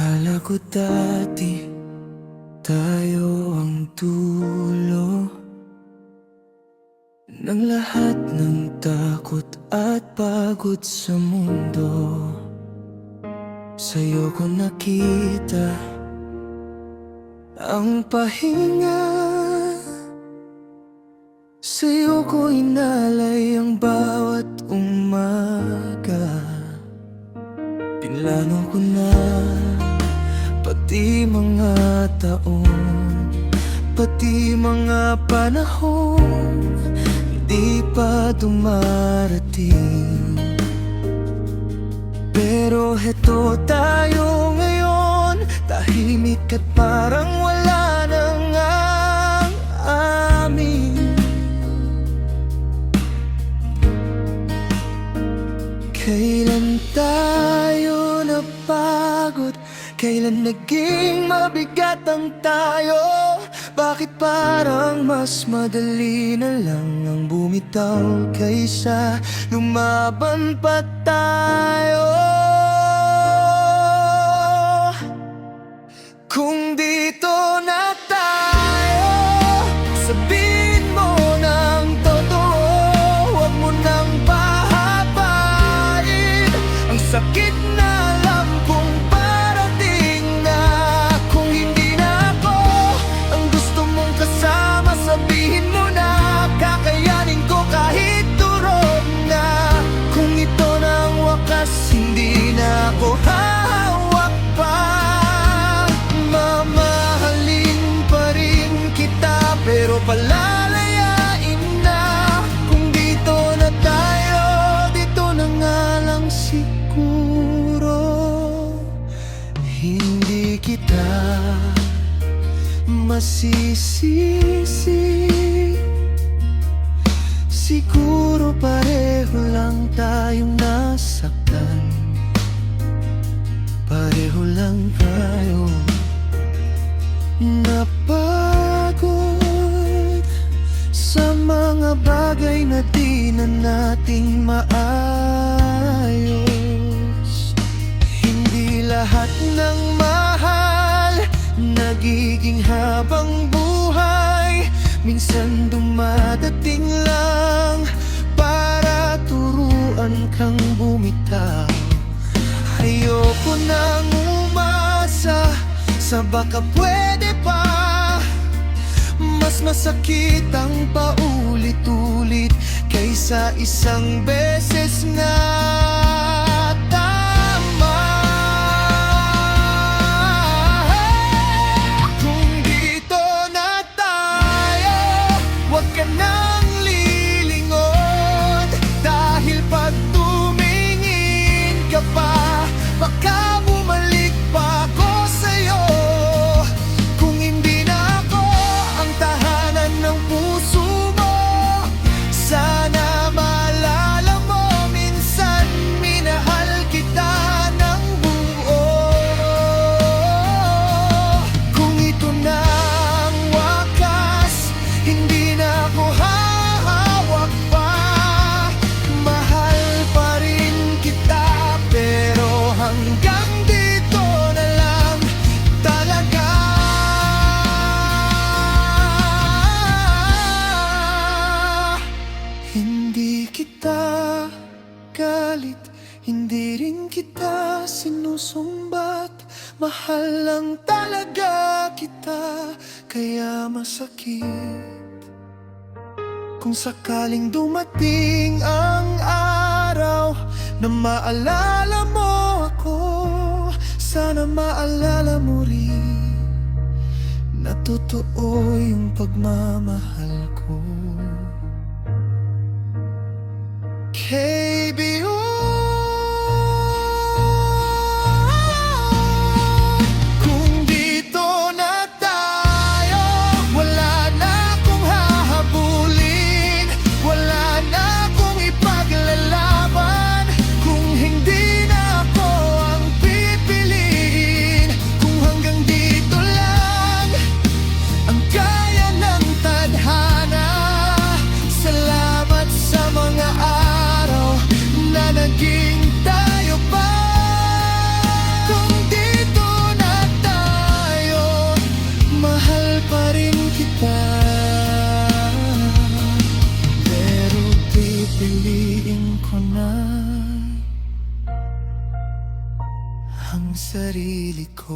Akala ko dati tayo ang dulo ng lahat ng takot at pagod sa mundo. Sa'yo ko nakita ang pahinga, sa'yo ko inalay ang bawat umaga. Pinlano ko na pati mga taon, pati mga panahon di pa dumarating. Pero heto tayo ngayon, tahimik at parang wala nang ang amin. Kailan tayo napagod? Kailan naging mabigat ang tayo? Bakit parang mas madali na lang ang bumitaw kaysa lumaban pa tayo? Kung dito na tayo, sabihin mo ng totoo, huwag mo nang pahabain ang sakit na alam kong parating na. Kung hindi na ako ang gusto mong kasama, sabihin mo na kakayanin ko kahit durog na. Kung ito na ang wakas, hindi na ako hahawak pa. Mamahalin pa rin kita, pero palalayain na. Kung dito na tayo, dito na nga lang siguro. Hindi kita masisisi, siguro pareho lang tayong nasaktan, pareho lang tayo napagod sa mga bagay na di na nating maayos. Hindi lahat ng mahal nagiging habang buhay, minsan dumadating lang para turuan kang bumitaw. Ayoko nang umasa sa baka pwede pa. Mas masakit ang paulit-ulit kaysa isang beses na tama. Kung dito na tayo, huwag ka nang lilingon, dahil pag tumingin ka pa, baka bumalik pa ako sa'yo. Kung hindi na ako ang tahanan ng puso mo, sana maalala mo minsan minahal kita ng buo. Kung ito na ang wakas, hindi na ako hahawak pa. Mahal pa rin kita, pero hanggang dito na lang talaga. Hindi kita galit, hindi rin kita sinusumbat. Mahal lang talaga kita, kaya masakit kung sakaling dumating ang araw na maalala mo ako. Sana maalala mo rin na totoo yung pagmamahal ko. KBO. Kung dito na tayo, wala na akong hahabulin, wala na akong ipaglalaban. Kung hindi na ako ang pipiliin, kung hanggang dito lang ang kaya ng tadhana. Salamat sa mga araw na Piliin ko na ang sarili ko.